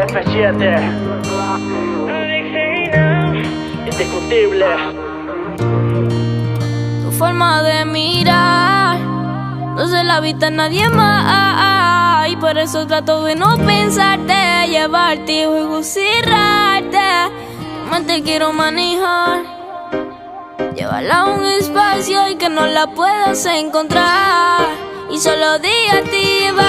F7 indiscutible. Tu forma de mirar no se la viste a nadie más, y por eso trato de no pensarte, llevarte y juego cerrarte. Más te quiero manejar, llevarla a un espacio y que no la puedas encontrar, y solo diga activa.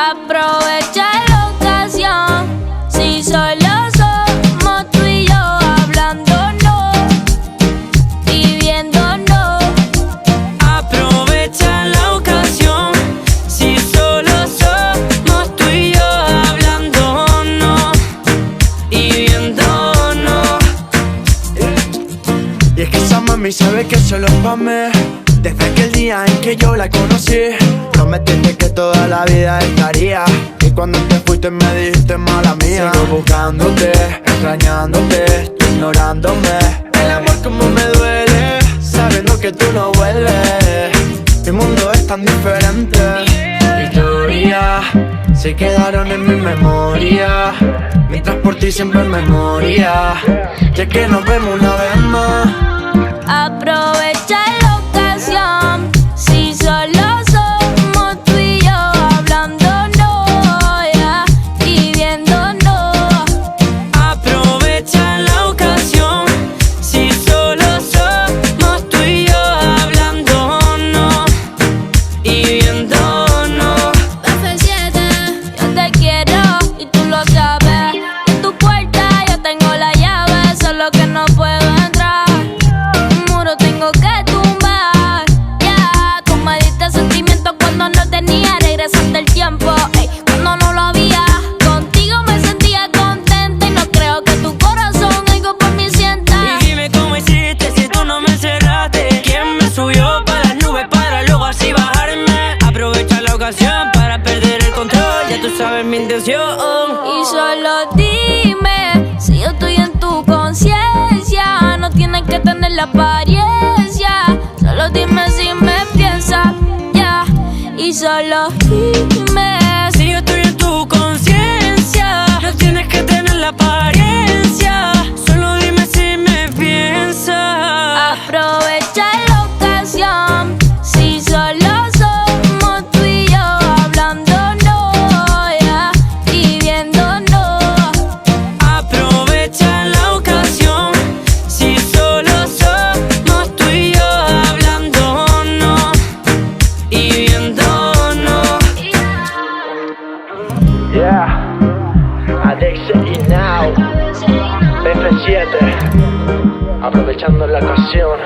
Aprovecha la ocasión, si solo somos tú y yo, hablándonos y viéndonos. Aprovecha la ocasión, si solo somos tú y yo, hablándonos y viéndonos. Y es que esa mami sabe que solo es pa' mí. Desde aquel día en que yo la conocí, prometiste que toda la vida estaría, y cuando te fuiste me dijiste mala mía. Sigo buscándote, extrañándote, tú ignorándome. El amor como me duele, sabiendo que tú no vuelves. Mi mundo es tan diferente. Historias se quedaron en mi memoria, mientras por ti siempre me moría. Ya que nos vemos una vez más. Aprovecha la ocasión, si solo somos tú y yo, hablándonos y viéndonos. Aprovecha la ocasión, si solo somos tú y yo, hablándonos y viéndonos. F7, yo te quiero y tú lo sabes. En tu puerta yo tengo la llave, solo que no puedo entrar. Un muro tengo que tumbar. Ya, tú me diste sentimiento cuando no tenía. Regresaste el tiempo, ey, cuando no lo había. Contigo me sentía contenta y no creo que tu corazón algo por mí sienta. Y dime cómo hiciste si tú no me encerraste. ¿Quién me subió para las nubes para luego así bajarme? Aprovecha la ocasión para perder el control, ya tú sabes mi intención. Y solo dime si yo estoy en tu conciencia. No tienes que tener la apariencia, solo dime si me piensas, ya. Y solo dime Si yo estoy en tu conciencia, no tienes que tener la apariencia, solo dime si me piensas. aprovecha la ocasión, si solo somos tú y yo, hablándonos y viéndonos. Aprovecha la ocasión, si solo somos tú y yo, hablándonos y viéndonos. Yeah, Addiction y Now F7 aprovechando la ocasión.